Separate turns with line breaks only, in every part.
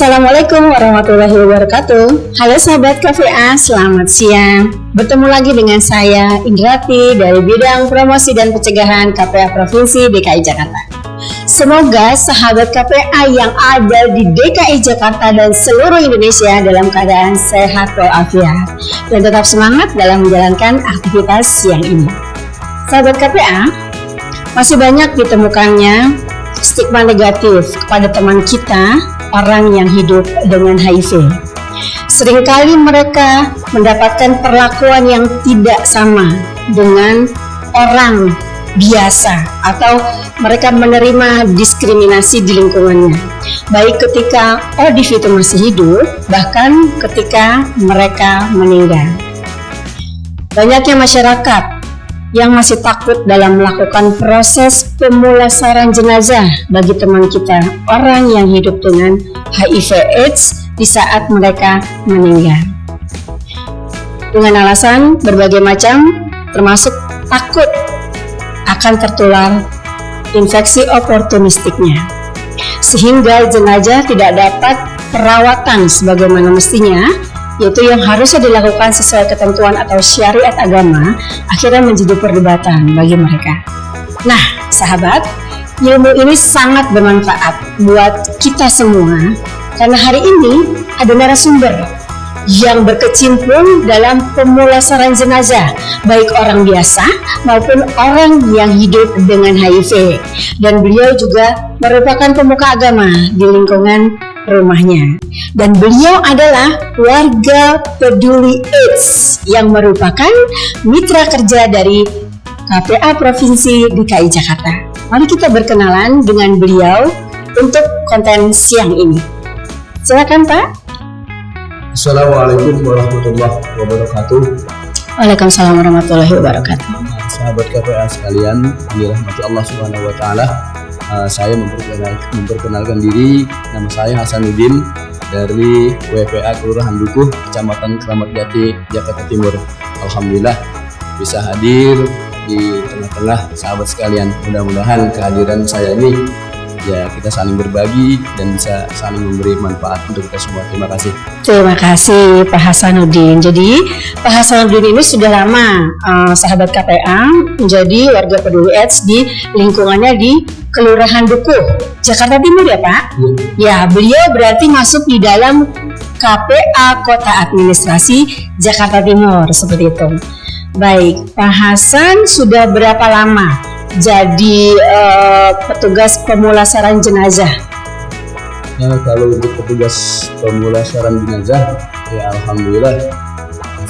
Assalamualaikum warahmatullahi wabarakatuh. Halo sahabat KVA, selamat siang. Bertemu lagi dengan saya Indrati dari bidang promosi dan pencegahan KPA Provinsi DKI Jakarta. Semoga sahabat KPA yang ada di DKI Jakarta dan seluruh Indonesia dalam keadaan sehat walafiat dan tetap semangat dalam menjalankan aktivitas siang ini. Sahabat KPA, masih banyak ditemukannya stigma negatif kepada teman kita, orang yang hidup dengan HIV. Seringkali mereka mendapatkan perlakuan yang tidak sama dengan orang biasa atau mereka menerima diskriminasi di lingkungannya, baik ketika ODIF itu masih hidup, bahkan ketika mereka meninggal. Banyaknya masyarakat yang masih takut dalam melakukan proses pemulasaran jenazah bagi teman kita, orang yang hidup dengan HIV/AIDS di saat mereka meninggal. Dengan alasan berbagai macam, termasuk takut akan tertular infeksi oportunistiknya, sehingga jenazah tidak dapat perawatan sebagaimana mestinya, yaitu yang harusnya dilakukan sesuai ketentuan atau syariat agama, akhirnya menjadi perdebatan bagi mereka. Nah, sahabat, ilmu ini sangat bermanfaat buat kita semua, karena hari ini ada narasumber yang berkecimpung dalam pemulasaran jenazah, baik orang biasa maupun orang yang hidup dengan HIV. Dan beliau juga merupakan pemuka agama di lingkungan rumahnya, dan beliau adalah warga peduli AIDS yang merupakan mitra kerja dari KPA Provinsi DKI Jakarta. Mari kita berkenalan dengan beliau untuk konten siang ini. Silakan Pak.
Assalamualaikum warahmatullahi wabarakatuh.
Waalaikumsalam warahmatullahi wabarakatuh.
Sahabat KPA sekalian, dirahmati Allah Subhanahu wa taala. Saya memperkenalkan diri, nama saya Hasanuddin dari WPA Kelurahan Dukuh, Kecamatan Kramat Jati, Jakarta Timur. Alhamdulillah bisa hadir di tengah-tengah sahabat sekalian. Mudah-mudahan kehadiran saya ini ya kita saling berbagi dan bisa saling memberi manfaat untuk kita semua. Terima kasih.
Terima kasih Pak Hasanuddin. Jadi Pak Hasanuddin ini sudah lama sahabat KPA menjadi warga peduli AIDS di lingkungannya di Kelurahan Dukuh, Jakarta Timur ya Pak? Ya, beliau berarti masuk di dalam KPA Kota Administrasi Jakarta Timur, seperti itu. Baik, Pak Hasan sudah berapa lama jadi petugas pemulasaran jenazah?
Ya, kalau untuk petugas pemulasaran jenazah, ya alhamdulillah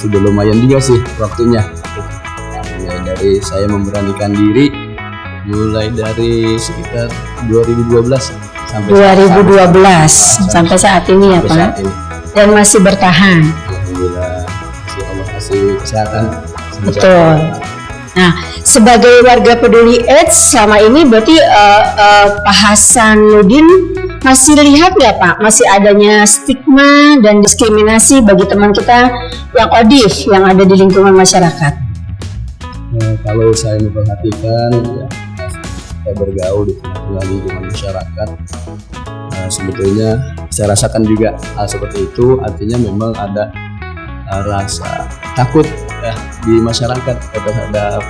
sudah lumayan juga sih waktunya. Ya, dari saya memberanikan diri mulai dari sekitar 2012 sampai saat ini ya Pak. Dan masih bertahan.
Alhamdulillah,
masih Allah kasih kesehatan.
Betul. Nah, sebagai warga peduli AIDS selama ini berarti Pak Hasanuddin masih lihat nggak Pak, masih adanya stigma dan diskriminasi bagi teman kita yang ODIF yang ada di lingkungan masyarakat?
Nah, kalau saya memperhatikan, ya, saya bergaul di tengah-tengah lingkungan masyarakat, sebetulnya saya rasakan juga hal seperti itu. Artinya memang ada rasa takut ya di masyarakat terhadap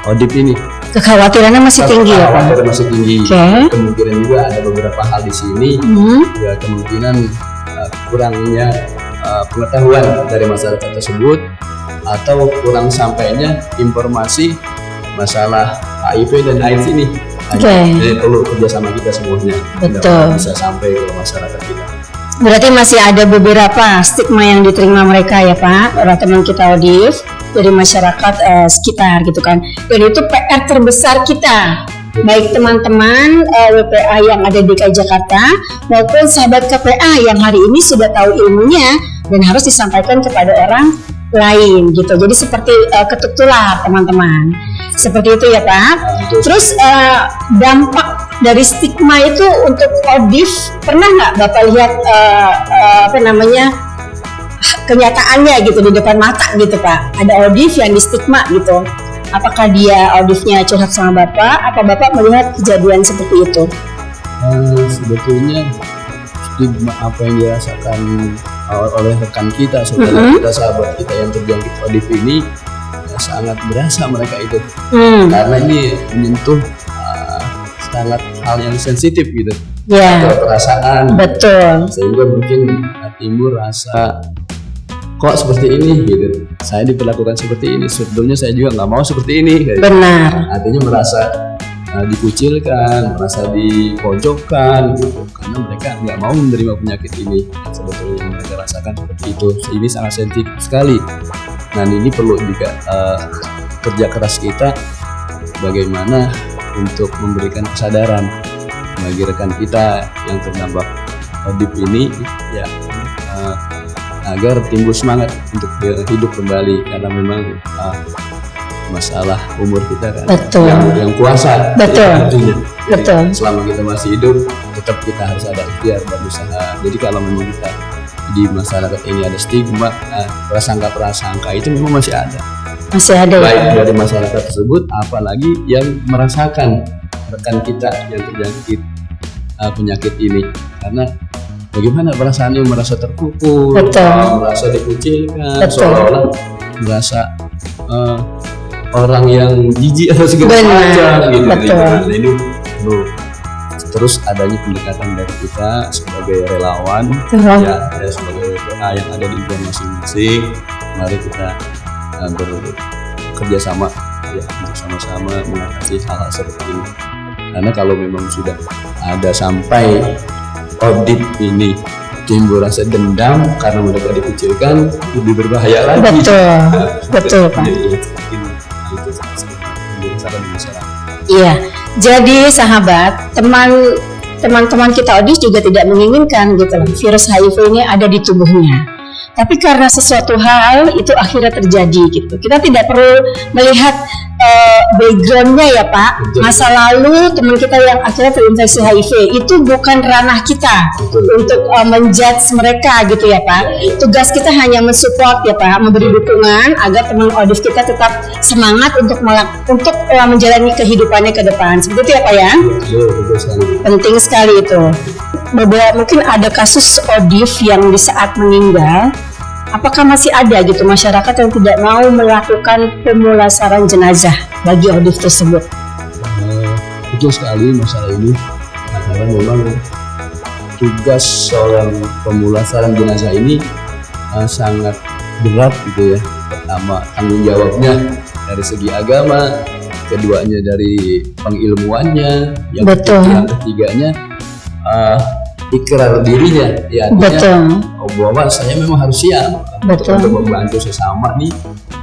ODIF ini.
Kekhawatirannya masih tinggi ya Pak?
Kekhawatiran masih tinggi.
Okay.
Kemungkinan juga ada beberapa hal di sini, ya kemungkinan kurangnya pengetahuan dari masyarakat tersebut atau kurang sampainya informasi masalah HIV dan AIDS ini. Jadi perlu kerjasama kita semuanya.
Betul.
Bisa sampai ke masyarakat kita.
Berarti masih ada beberapa stigma yang diterima mereka ya Pak, para teman kita ODIF dari masyarakat sekitar gitu kan. Dan itu PR terbesar kita, baik teman-teman WPA yang ada di DKI Jakarta maupun sahabat KPA yang hari ini sudah tahu ilmunya dan harus disampaikan kepada orang lain gitu. Jadi seperti ketuk tular teman-teman. Seperti itu ya Pak. Terus dampak dari stigma itu untuk ODIF, pernah nggak Bapak lihat kenyataannya gitu di depan mata gitu Pak? Ada ODIF yang di stigma gitu. Apakah dia ODIF-nya curhat sama Bapak? Apa Bapak melihat kejadian seperti itu?
Sebetulnya stigma apa yang dirasakan oleh rekan kita, saudara kita, sahabat kita yang terjangkit ODP ini ya, sangat berasa mereka itu karena ini menyentuh sangat hal yang sensitif gitu, perasaan.
Betul.
Sehingga mungkin timbul rasa kok seperti ini gitu, saya diperlakukan seperti ini, sebetulnya saya juga nggak mau seperti ini gitu.
Benar.
Artinya merasa dikucilkan, merasa dipojokkan gitu, karena mereka nggak mau menerima penyakit ini yang sebetulnya yang mereka rasakan seperti itu. Ini sangat sensitif sekali. Nah, ini perlu juga kerja keras kita bagaimana untuk memberikan kesadaran bagi rekan kita yang terdampak ODP ini ya, agar timbul semangat untuk hidup kembali, karena memang masalah umur kita kan yang kuasa.
Betul.
Jadi, selama kita masih hidup tetap kita harus ada ikhtiar dan usaha. Jadi kalau memang kita di masyarakat ini ada stigma, prasangka itu memang masih ada baik dari masyarakat tersebut, apalagi yang merasakan rekan kita yang terjangkit penyakit ini. Karena bagaimana perasaannya, merasa terpukul, merasa dikucilkan, seolah-olah merasa orang yang jijik atau segala macam gitu. Ini terus adanya pendekatan dari kita sebagai relawan ya sebagai WPA yang ada di lingkungan masing-masing. Mari kita bekerja sama ya untuk sama-sama mengatasi hal-hal seperti ini. Karena kalau memang sudah ada sampai ODP ini timbul rasa dendam karena mereka dikucilkan, lebih berbahaya lagi.
Betul Pak. Iya, jadi sahabat, teman-teman kita ODIS juga tidak menginginkan gitu virus HIV ini ada di tubuhnya. Tapi karena sesuatu hal itu akhirnya terjadi gitu. Kita tidak perlu melihat backgroundnya ya Pak. Masa lalu teman kita yang akhirnya terinfeksi HIV itu bukan ranah kita untuk menjudge mereka gitu ya Pak. Tugas kita hanya mensupport ya Pak, memberi dukungan agar teman ODIS kita tetap semangat untuk menjalani kehidupannya ke depan. Seperti itu ya Pak ya. Penting sekali itu. Mungkin ada kasus ODIF yang di saat meninggal, apakah masih ada gitu masyarakat yang tidak mau melakukan pemulasaran jenazah bagi ODIF tersebut?
Betul sekali masalah ini, karena memang tugas seorang pemulasaran jenazah ini sangat berat gitu ya. Pertama, tanggung jawabnya dari segi agama, keduanya dari pengilmuannya, yang ketiganya ikrar dirinya ya, bahwa saya memang harus siap untuk membantu sesama nih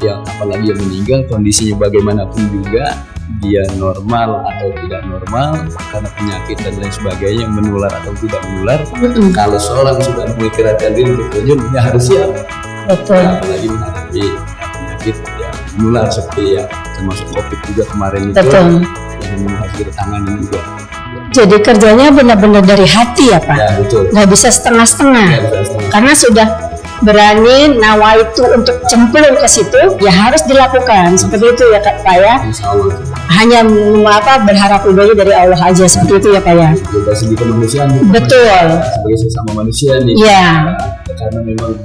yang apalagi yang meninggal, kondisinya bagaimanapun juga dia normal atau tidak normal karena penyakit dan lain sebagainya, menular atau tidak menular. Kalau seorang sudah mengikrarkan diri untuk terjun, ya harus siap. Apalagi menghadapi penyakit yang menular seperti ya termasuk COVID juga kemarin itu yang memang harus kita tangani juga.
Jadi kerjanya benar-benar dari hati ya Pak, nggak bisa setengah-setengah. Karena sudah berani nawaitu untuk cemplung ke situ, ya harus dilakukan. Seperti itu ya Pak ya. Hanya berharap ridhonya dari Allah aja, seperti itu ya Pak ya.
Dari segi kemanusiaan. Sebagai sesama manusia nih.
Iya.
Karena memang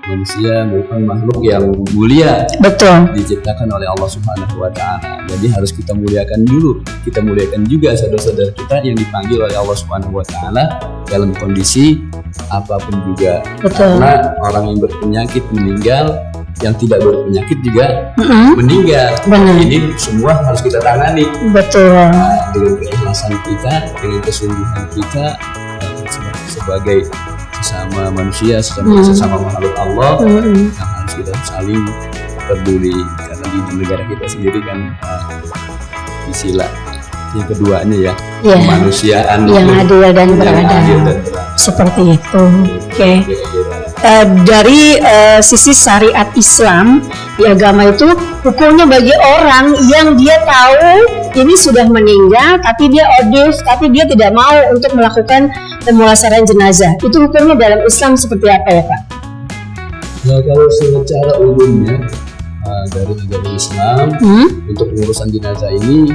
manusia merupakan makhluk yang mulia, diciptakan oleh Allah Subhanahu wa Ta'ala. Jadi harus kita muliakan dulu. Kita muliakan juga saudara-saudara kita yang dipanggil oleh Allah Subhanahu wa Ta'ala dalam kondisi apapun juga. Karena orang yang berpenyakit meninggal, yang tidak berpenyakit juga meninggal. Ini semua harus kita tangani. Dengan keikhlasan kita, dengan kesungguhan kita sebagai sesama manusia, sesama makhluk Allah yang harus kita saling peduli. Karena di negara kita sendiri kan istilah yang keduanya ya, kemanusiaan
yang adil dan beradab. Seperti itu. Dari sisi syariat Islam di agama itu, hukumnya bagi orang yang dia tahu ini sudah meninggal tapi dia ODIF, tapi dia tidak mau untuk melakukan pemulasaran jenazah, itu hukumnya dalam Islam seperti apa ya Pak?
Ya kalau secara umumnya dari agama Islam untuk pengurusan jenazah ini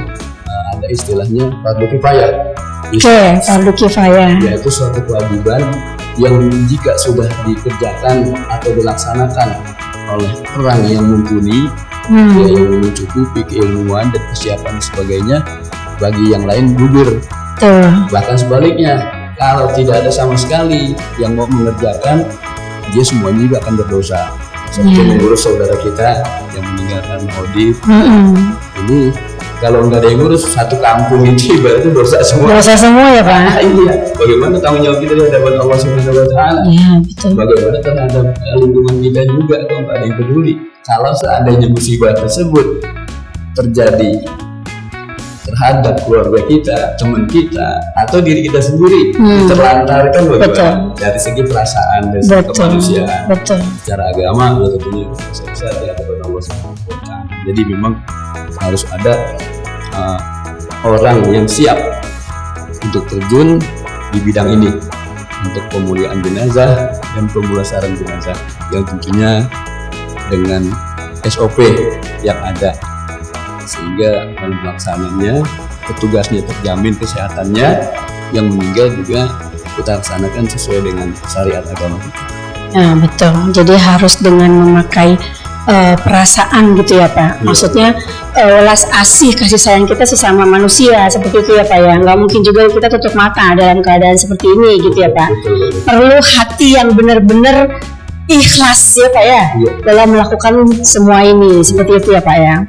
ada istilahnya fardu kifayah.
fardu kifayah.
Yaitu suatu kewajiban yang jika sudah dikerjakan atau dilaksanakan oleh orang yang mumpuni, yang mencukupi keilmuan dan kesiapan sebagainya, bagi yang lain gugur. Bahkan sebaliknya, kalau tidak ada sama sekali yang mau mengerjakan, dia semuanya juga akan berdosa. Seperti mengurus saudara kita yang meninggalkan audit. Ini kalau nggak ada yang ngurus, satu kampung itu ibaratnya dosa semua.
Dosa semua ya Pak.
Iya. Bagaimana tanggung jawab kita di hadapan Allah Subhanahu Wa Taala?
Iya betul.
Bagaimana terhadap lingkungan kita juga kalau nggak ada yang peduli. Kalau seandainya musibah tersebut terjadi terhadap keluarga kita, teman kita, atau diri kita sendiri, diterlantarkan bagaimana? Dari segi perasaan, dari segi kemanusiaan, secara agama, ya tentunya bisa di hadapan Allah Subhanahu Wa Taala. Jadi memang harus ada orang yang siap untuk terjun di bidang ini, untuk pemuliaan jenazah dan pemulasaran jenazah yang tentunya dengan SOP yang ada, sehingga dalam pelaksanaannya petugasnya terjamin kesehatannya, yang meninggal juga kita laksanakan sesuai dengan syariat agama kita. Nah
betul, jadi harus dengan memakai perasaan gitu ya Pak. Maksudnya welas asih, kasih sayang kita sesama manusia, seperti itu ya Pak ya. Nggak mungkin juga kita tutup mata dalam keadaan seperti ini gitu ya Pak. Perlu hati yang benar-benar ikhlas ya Pak ya, dalam melakukan semua ini, seperti itu ya Pak ya.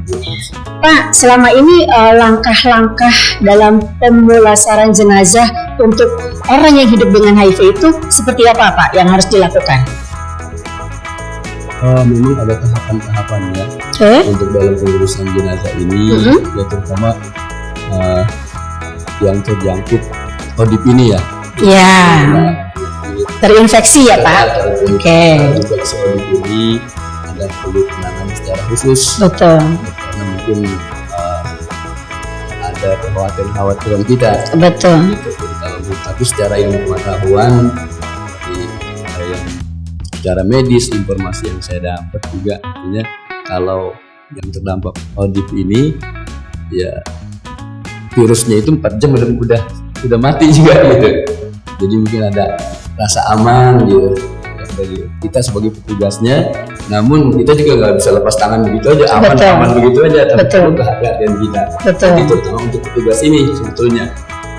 Pak, selama ini langkah-langkah dalam pemulasaran jenazah untuk orang yang hidup dengan HIV itu seperti apa Pak yang harus dilakukan?
Memang ada tahapan-tahapannya untuk dalam pengurusan jenazah ini, ya terutama yang terjangkit ODP ini ya.
Iya. Terinfeksi ya Pak.
Terinfeksi ODP ini ada perlu penanganan secara khusus.
Betul.
Karena mungkin ada kekhawatiran kita.
Betul.
Tapi secara ilmu pengetahuan, secara medis, informasi yang saya dapat juga artinya kalau yang terdampak ODP ini ya virusnya itu 4 jam udah mati juga gitu. Jadi mungkin ada rasa aman gitu dari kita sebagai petugasnya, namun kita juga nggak bisa lepas tangan begitu aja, aman begitu aja, tapi perlu kehati-hatian kita. Jadi terutama untuk petugas ini sebetulnya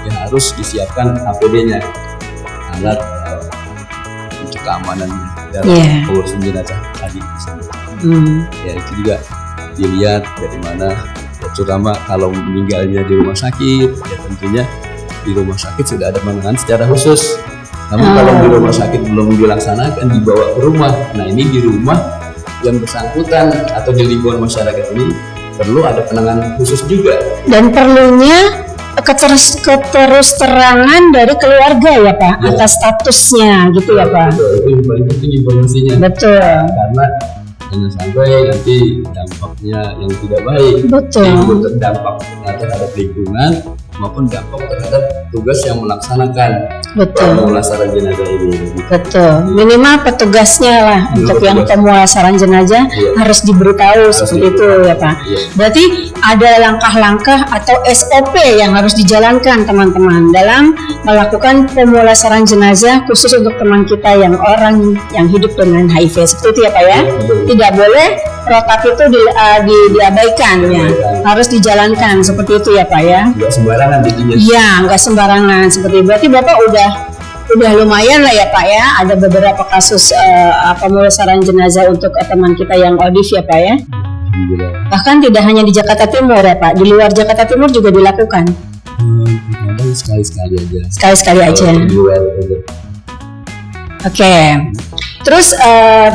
yang harus disiapkan APD-nya, alat untuk keamanan dalam pengurusan jenazah tadi. Ya itu juga dilihat dari mana, ya, terutama kalau meninggalnya di rumah sakit, ya tentunya di rumah sakit sudah ada penanganan secara khusus. Namun kalau di rumah sakit belum dilaksanakan, dibawa ke rumah, nah ini di rumah yang bersangkutan atau di lingkungan masyarakat ini perlu ada penanganan khusus juga. Dan perlunya
keterus-terangan dari keluarga ya Pak, atas statusnya gitu ya Pak.
Betul, itu yang paling penting informasinya.
Betul.
Karena jangan sampai nanti dampaknya yang tidak baik.
Betul.
Itu terdampak terhadap lingkungan maupun dampak terhadap tugas yang melaksanakan pemulasaran jenazah ini.
Betul. Minimal petugasnya lah untuk yang pemulasaran jenazah harus diberitahu seperti itu ya Pak. Berarti ada langkah-langkah atau SOP yang harus dijalankan teman-teman dalam melakukan pemulasaran jenazah khusus untuk teman kita yang orang yang hidup dengan HIV, seperti itu ya Pak ya. Tidak boleh protap itu diabaikan ya. Harus dijalankan seperti itu ya Pak ya.
Nggak sembarangan bikinnya.
Iya, nggak sembarangan seperti itu. Berarti Bapak udah lumayan lah ya Pak ya. Ada beberapa kasus pemulasaran jenazah untuk teman kita yang ODIF ya Pak ya. Bahkan tidak hanya di Jakarta Timur ya Pak, di luar Jakarta Timur juga dilakukan.
Sekali-sekali aja.
Sekali-sekali aja. Oke. Terus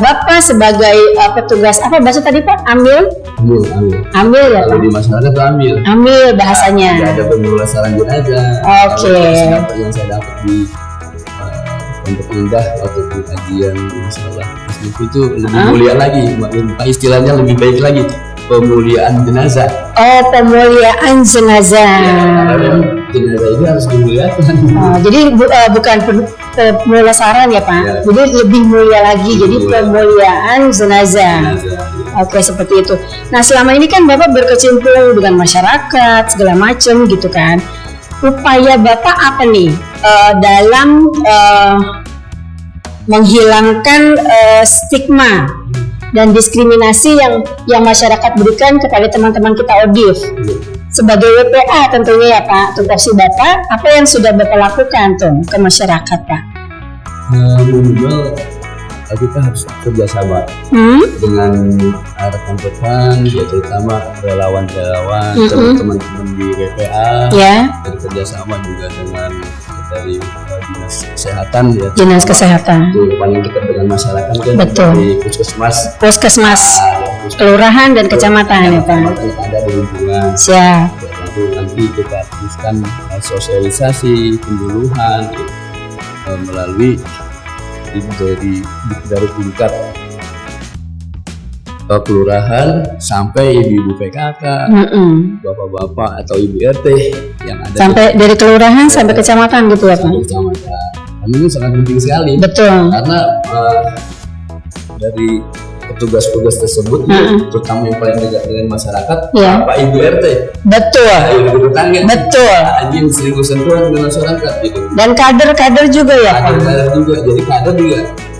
Bapak sebagai petugas apa bahasa tadi Pak? Ambil ya Pak?
Di masyarakat itu
ambil bahasanya.
Tidak ada pemulasaran jenazah.
Oke.
Yang saya dapat di Pondok Indah waktu kajian masalah itu lebih mulia lagi, istilahnya lebih baik lagi, pemuliaan jenazah.
Oh, pemuliaan jenazah.
Karena jenazah ini harus dimuliakan.
Jadi bukan pemulasaran ya Pak, jadi lebih mulia lagi, jadi pemuliaan jenazah. Oke, seperti itu. Nah selama ini kan Bapak berkecimpung dengan masyarakat segala macam gitu kan. upaya Bapak apa nih dalam menghilangkan stigma dan diskriminasi yang masyarakat berikan kepada teman-teman kita ODIF? Sebagai WPA tentunya ya Pak, tupoksi Bapak, apa yang sudah Bapak lakukan tuh ke masyarakat Pak?
Minimal kita harus kerjasama dengan rekan-rekan, ya terutama relawan-relawan, teman-teman di WPA, dan kerjasama juga dengan dari dinas kesehatan, ya
dinas kesehatan
itu paling dekat dengan masyarakat kan.
Betul.
Di puskesmas,
kelurahan dan kecamatan ya Pak.
Yang ada di lingkungan.
Siap.
Nanti kita teruskan sosialisasi penduluhan melalui dari tingkat kelurahan sampai ibu-ibu PKK, bapak-bapak atau ibu RT yang ada
sampai dari kelurahan sampai kecamatan gitu ya Pak.
Kecamatan. Dan ini sangat penting sekali.
Betul.
Karena dari petugas-petugas tersebut, terutama yang paling dekat dengan masyarakat, Bapak Ibu RT. Betul. Ibu tetangga. Betul. Anjing sering bersentuhan dengan masyarakat gitu.
Dan kader-kader juga ya Pak.
Kader juga. Jadi kader juga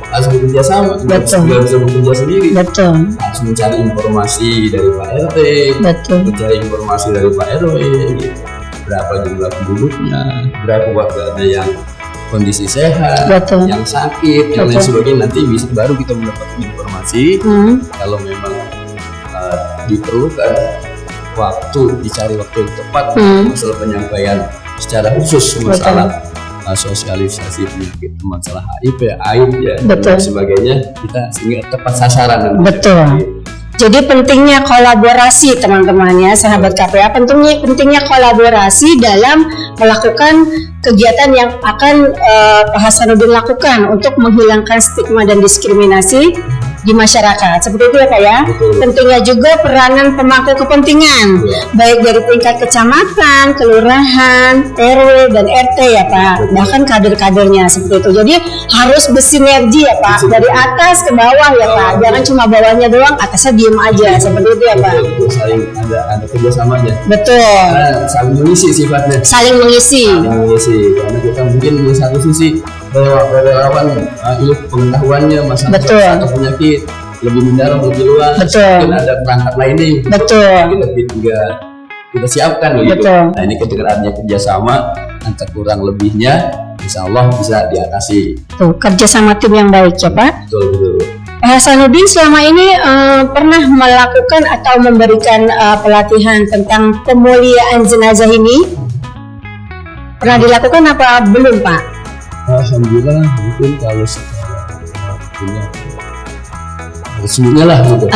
harus bekerja sama.
Betul.
Tidak bisa bekerja sendiri.
Betul.
Harus mencari informasi dari Pak RT. Betul. Mencari informasi dari Pak RW. Gitu. Berapa jumlah penduduknya? Berapa warga ada yang kondisi sehat, yang sakit, yang lain sebagainya. Nanti baru kita mendapatkan informasi. Kalau memang diperlukan dicari waktu yang tepat masalah penyampaian secara khusus masalah sosialisasi penyakit, masalah HIV, AIDS dan sebagainya, kita sehingga tepat sasaran. Betul.
Jadi pentingnya kolaborasi teman-temannya, sahabat KPA, pentingnya kolaborasi dalam melakukan kegiatan yang akan Pak Hasanuddin lakukan untuk menghilangkan stigma dan diskriminasi di masyarakat. Seperti itu ya Pak ya. Pentingnya juga peranan pemangku kepentingan, baik dari tingkat kecamatan, kelurahan, RW dan RT ya Pak, bahkan kader-kadernya seperti itu. Jadi harus bersinergi ya Pak, dari atas ke bawah ya Pak. Jangan cuma bawahnya doang, atasnya diem aja, seperti itu ya Pak.
Saling ada kerjasamanya.
Betul.
Saling mengisi sifatnya.
Saling mengisi.
Karena kita mungkin di satu sisi relawan ilmu pengetahuannya masalah atau penyakit lebih mendalam, lebih luas. Mungkin ada perangkat lainnya. Kita siapkan gitu. Nah ini ketika kerjasama antara kurang lebihnya, insya Allah bisa diatasi. Tuh,
kerjasama tim yang baik ya Pak.
Betul.
Pak Hasanuddin selama ini pernah melakukan atau memberikan pelatihan tentang pemuliaan jenazah ini? Pernah dilakukan apa belum Pak?
Alhamdulillah, mungkin kalau secara resminya lah gitu.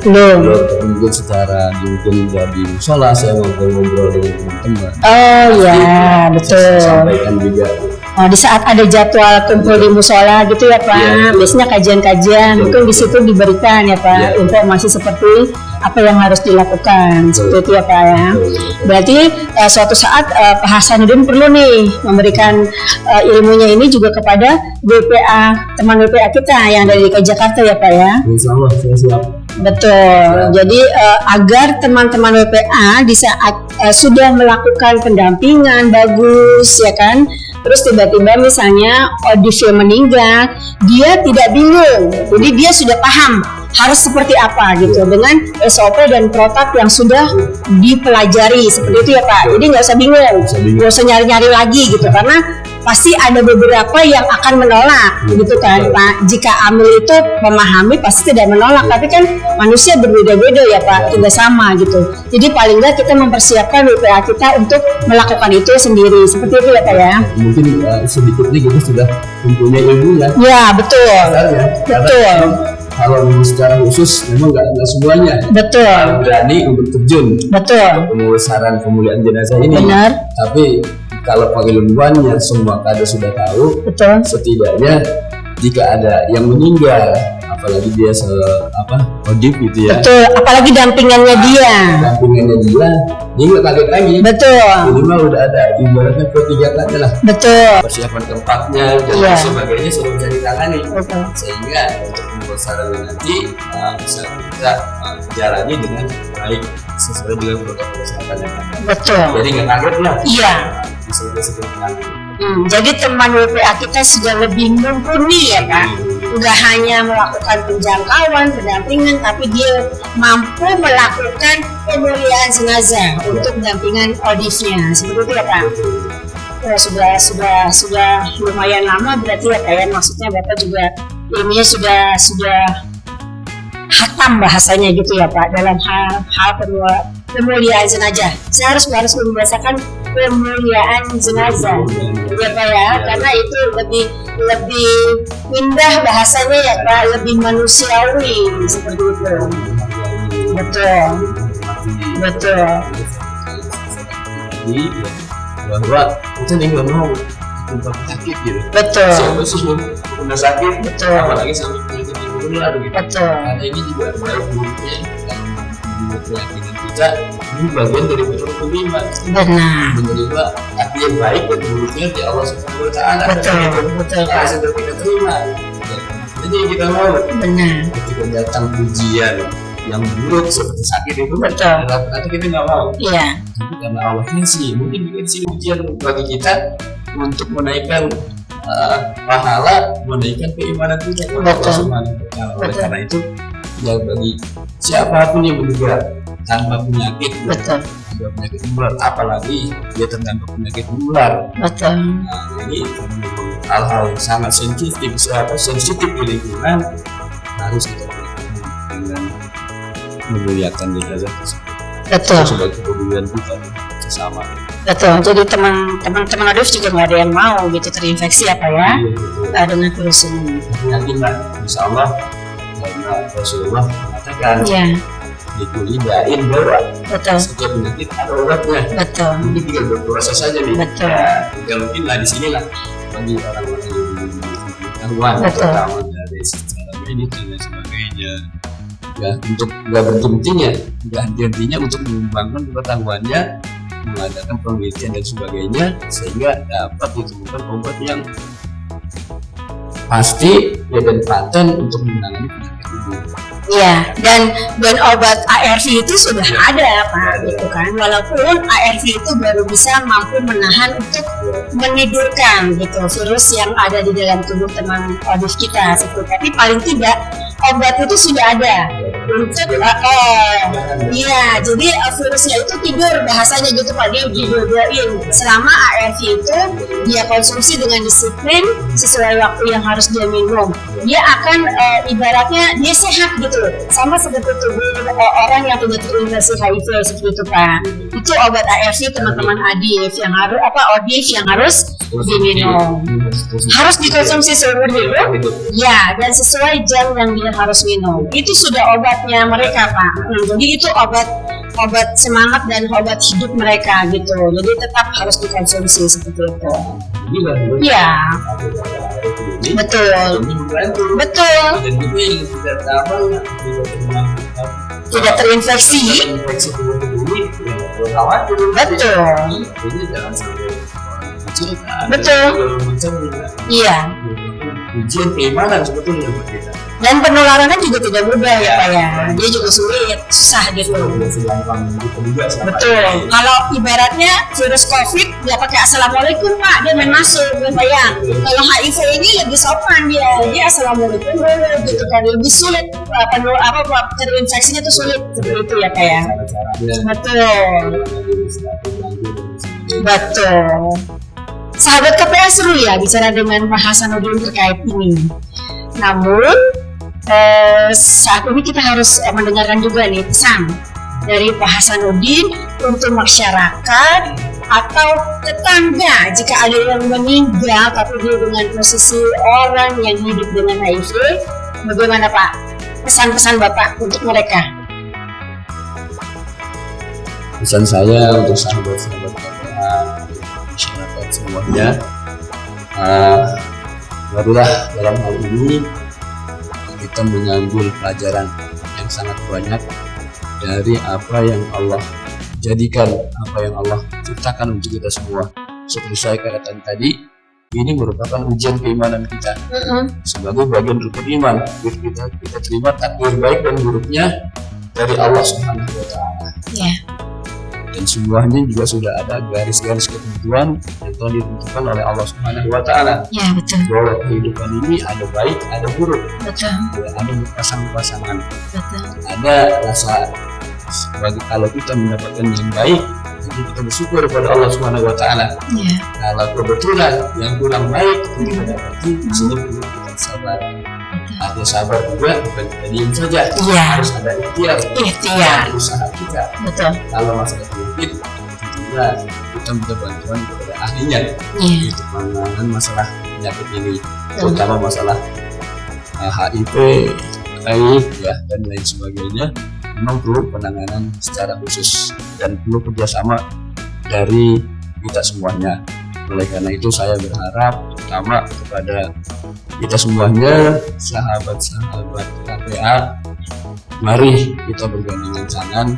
Belum. Tapi mungkin secara mungkin jadi musola, saya ngobrol dengan teman-teman.
Betul.
Sampaikan juga.
Di saat ada jadwal kumpul di musola gitu ya Pak, biasanya kajian-kajian, mungkin di situ diberikan ya Pak informasi seperti apa yang harus dilakukan, seperti itu ya Pak ya. Berarti suatu saat Pak Hasanuddin perlu nih memberikan ilmunya ini juga kepada WPA, teman WPA kita yang dari DKI Jakarta ya Pak ya.
Insya Allah saya siap.
Betul. Jadi agar teman-teman WPA di saat sudah melakukan pendampingan bagus ya kan, terus tiba-tiba misalnya ODIF meninggal, dia tidak bingung, jadi dia sudah paham harus seperti apa gitu dengan SOP dan protap yang sudah dipelajari seperti itu ya Pak. Jadi nggak usah bingung, nggak usah nyari-nyari lagi gitu, karena pasti ada beberapa yang akan menolak gitu kan Pak. Jika amil itu memahami pasti tidak menolak, tapi kan manusia berbeda-beda ya Pak, tidak sama gitu. Jadi paling nggak kita mempersiapkan WPA kita untuk melakukan itu sendiri, seperti itu ya Pak ya.
Mungkin sedikitnya kita sudah mempunyai ilmunya.
Ya betul. Betul.
Kalau secara khusus memang nggak semuanya.
Betul.
Berani untuk terjun.
Betul.
Pemulasaran pemulihan jenazah ini.
Benar.
Tapi kalau pengilmuannya semua kader sudah tahu. Betul. Setidaknya jika ada yang meninggal, apalagi dia ODIF gitu ya.
Betul. Apalagi dampingannya dia.
Dia nggak kaget lagi.
Betul.
Minimal udah ada ibaratnya pertigaannya lah.
Betul.
Persiapan tempatnya dan sebagainya sudah bisa ditangani. Sehingga untuk sarana nanti bisa kita jalani dengan baik sesuai dengan protokol kesehatan yang ada.
Betul.
Jadi nggak kaget lah.
Iya.
Bisa segera.
Jadi teman WPA kita sudah lebih mumpuni ya Pak. Nggak hanya melakukan penjangkauan, pendampingan, tapi dia mampu melakukan pemulihan jenazah untuk pendampingan auditnya. Seperti itu ya Pak. Sudah lumayan lama berarti ya kayak maksudnya Bapak juga ilmunya sudah hatam bahasanya gitu ya Pak dalam hal pemuliaan jenazah. Saya harus membiasakan pemuliaan jenazah ya Pak ya, karena itu lebih indah bahasanya ya Pak, lebih manusiawi seperti itu. Betul.
Bahwa kita nggak mau tempat sakit gitu.
Betul.
Siapa sih pernah sakit?
Betul.
Apalagi sampai penyakit yang menular gitu.
Betul.
Karena ini juga baik buruknya dalam keyakinan kita ini bagian dari penerima.
Benar.
Menerima arti yang baik dan buruknya di Allah Subhanahu Wa Taala.
Betul.
Harus kita terima. Jadi kita mau.
Benar.
Ketika datang ujian yang buruk seperti sakit itu,
betul.
Atau kita nggak mau.
Iya.
Tapi karena Allah ini sih mungkin di sini ujian bagi kita untuk menaikkan pahala, menaikkan keimanan kita kepada Allah Subhanahu Wa Taala. Oleh karena itu, ya bagi siapapun yang meninggal tanpa penyakit,
betul.
Tanpa penyakit menular, apalagi dia terkena penyakit menular.
Betul.
Nah, ini hal-hal yang sangat sensitif di lingkungan harus kita lakukan dengan memuliakan jenazah tersebut.
Betul.
Sebagai kepedulian kita sesama.
Betul. Jadi teman-teman Adif juga nggak ada yang mau gitu terinfeksi apa ya dengan virus ini.
Yakinlah, insya Allah karena Rasulullah mengatakan dikulidain bahwa setiap penyakit ada obatnya.
Betul.
Ini tinggal berproses saja nih.
Betul.
Tinggal mungkinlah di sinilah bagi orang-orang yang memiliki pengetahuan terutama dari secara medis dan lain sebagainya. Ya, untuk nggak henti-hentinya untuk mengembangkan pengetahuannya, mengadakan penelitian dan sebagainya sehingga dapat ditemukan obat yang pasti dan paten untuk menangani penyakit ini.
Iya, dan obat ARV itu sudah ada Pak, gitu kan. Walaupun ARV itu baru bisa mampu menahan untuk menidurkan gitu virus yang ada di dalam tubuh teman Adif kita, tapi paling tidak obat itu sudah ada untuk jadi virusnya itu tidur bahasanya gitu Pak, dia didodoin selama ARV itu dia konsumsi dengan disiplin sesuai waktu yang harus dia minum, dia akan ibaratnya dia sehat gitu, sama seperti tubuh orang yang tidak terinfeksi HIV seperti itu Pak. Itu obat ARV teman-teman Adif yang harus Odif yang harus diminum, harus dikonsumsi seumur hidup ya, dan sesuai jam yang dia harus minum. Itu sudah obatnya mereka Pak. Jadi itu obat semangat dan obat hidup mereka gitu. Jadi tetap harus dikonsumsi seperti itu. Iya. Betul. Tidak terinfeksi. Betul. Iya.
Ujian keimanan sebetulnya buat kita.
Dan penularannya juga tidak mudah ya Pak ya. Dia juga susah gitu. Betul. Kalau ibaratnya virus COVID dia pakai assalamualaikum Pak, dia main masuk Pak ya. Kalau HIV ini lebih sopan dia assalamualaikum gitu kan, lebih sulit terinfeksinya tuh sulit seperti itu ya Pak ya. Betul. Sahabat KPA seru ya bicara dengan Pak Hasanuddin terkait ini. Namun saat ini kita harus mendengarkan juga nih pesan dari Pak Hasanuddin untuk masyarakat atau tetangga jika ada yang meninggal tapi dia dengan posisi orang yang hidup dengan HIV, bagaimana Pak? Pesan-pesan Bapak untuk mereka.
Pesan saya untuk sahabat-sahabat KPA, masyarakat semuanya, barulah dalam hal ini kita mengambil pelajaran yang sangat banyak dari apa yang Allah jadikan, apa yang Allah ciptakan untuk kita semua. Seperti saya katakan tadi, ini merupakan ujian keimanan kita sebagai bagian rukun iman. Kita terima takdir baik dan buruknya dari Allah Subhanahu wa Ta'ala. Dan semuanya juga sudah ada garis-garis ketentuan yang telah ditentukan oleh Allah Subhanahu wa Ta'ala.
Betul.
Bahwa kehidupan ini ada baik, ada buruk.
Betul.
Ada pasangan-pasangan.
Betul.
Ada rasa sebagai kalau kita mendapatkan yang baik, jadi kita bersyukur kepada Allah Subhanahu wa Ta'ala. Kalau kebetulan yang kurang baik kita dapati, di sini perlu kita sabar. Ada sabar juga, bukan kita diam saja. Harus ada ikhtiar, usaha kita.
Betul.
Kalau masalah penyakit, tentunya kita minta bantuan kepada ahlinya untuk menangani masalah penyakit ini, terutama masalah HIV, AIDS dan lain sebagainya. Memang perlu penanganan secara khusus dan perlu kerjasama dari kita semuanya. Oleh karena itu saya berharap pertama kepada kita semuanya, sahabat-sahabat KPA, mari kita bergandengan tangan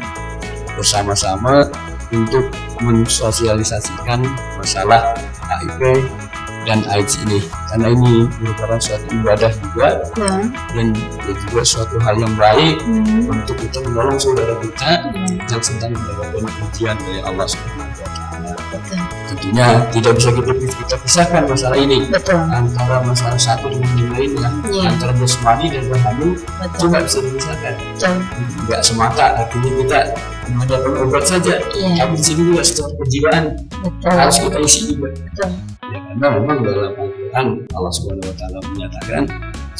bersama-sama untuk mensosialisasikan masalah HIV dan AIDS ini, karena ini merupakan suatu ibadah juga dan juga suatu hal yang baik untuk kita menolong saudara kita yang sedang mendapatkan ujian dari Allah Subhanahu wa Ta'ala. Tentunya tidak bisa kita pisahkan masalah ini antara masalah satu dengan yang lainnya, antara jasmani dan rohani juga bisa dipisahkan. Tidak semata artinya kita mengadakan obat saja, tapi di sini juga secara kejiwaan harus kita isi juga. Ya, karena memang dalam Al-Quran Allah Subhanahu wa Ta'ala menyatakan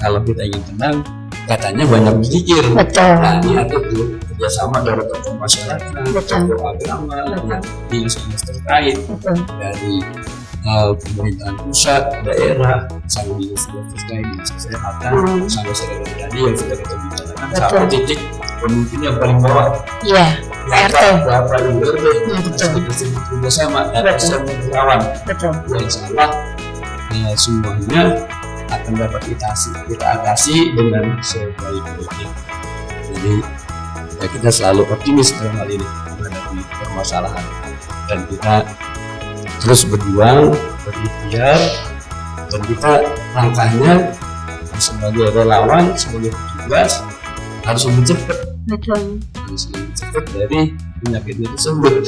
kalau kita ingin tenang, katanya banyak berzikir. Nah, ini ada tuh kerjasama dari tokoh masyarakat, tokoh agama, dinas-dinas terkait, dari pemerintahan pusat, daerah, sama dinas-dinas terkait, dinas kesehatan, sama saudara tadi yang sudah kita bicarakan, sampai titik pemimpin yang paling bawah. Berapa RT harus kita kerjasama dan bisa melawan. Insya Allah semuanya akan dapat kita atasi dengan sebaik-baiknya. Jadi kita selalu optimis dalam hal ini menghadapi permasalahan dan kita terus berjuang, berikhtiar, dan kita langkahnya sasebagai relawan, sebagai petugas harus lebih cepat. Harus lebih cepat dari penyakitnya tersebut.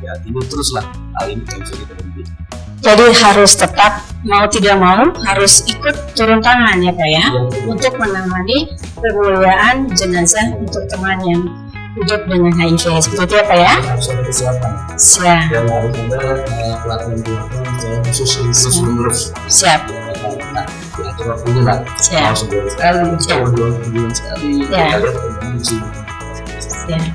Ya, ini teruslah hal ini tidak bisa kita berhenti.
Jadi harus tetap mau tidak mau harus ikut turun tangan ya Pak ya, untuk menangani pemuliaan jenazah untuk teman yang hidup dengan HIV. Seperti apa ya?
Harus ada kesiapan.
Siap.
Dan harus ada pelatihan khusus menerus.
Siap.
Nah, diatur waktunya lah.
Siap.
Mau sebulan sekali, mau 2 bulan sekali.
Ya.
Kita lihat kondisi.
Siap.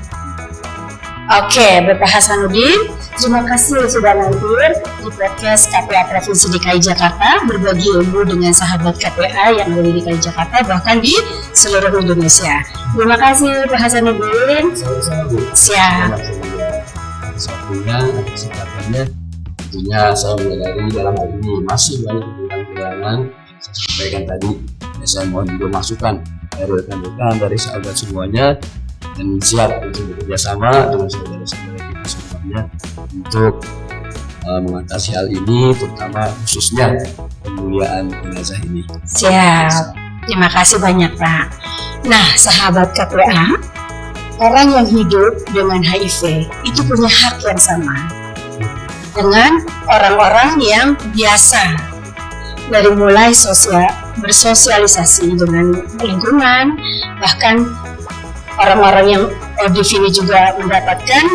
Oke, Bapak Hasanuddin, terima kasih sudah mampir di podcast KPA Provinsi DKI Jakarta, berbagi ilmu dengan sahabat KPA yang ada di DKI Jakarta, bahkan di seluruh Indonesia. Terima kasih Pak Hasanuddin. Siap.
Waktunya, kesempatannya, tentunya saya menyadari dalam hal ini masih banyak kekurangan. Saya sampaikan tadi, saya mohon juga masukan dari rekan-rekan, dari sahabat semuanya, dan siap untuk bekerjasama dengan saudara-saudara kita semuanya untuk mengatasi hal ini, terutama khususnya pemuliaan jenazah ini.
Siap. Terima kasih banyak Pak. Nah, sahabat KPA, orang yang hidup dengan HIV itu punya hak yang sama dengan orang-orang yang biasa, dari mulai bersosialisasi dengan lingkungan, bahkan orang-orang yang ODV ini juga mendapatkan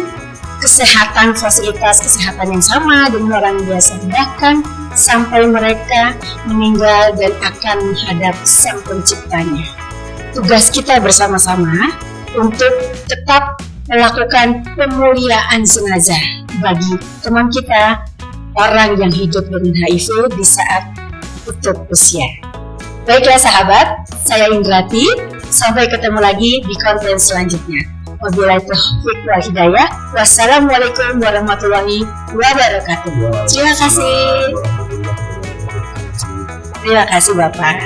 kesehatan, fasilitas kesehatan yang sama dengan orang biasa, bahkan sampai mereka meninggal dan akan menghadap Sang Penciptanya. Tugas kita bersama-sama untuk tetap melakukan pemuliaan jenazah bagi teman kita, orang yang hidup dengan HIV di saat tutup usia. Baiklah sahabat, saya Indrati. Sampai ketemu lagi di konten selanjutnya. Wabillahi taufiq wal hidayah. Wassalamualaikum warahmatullahi wabarakatuh. Terima kasih. Terima kasih Bapak.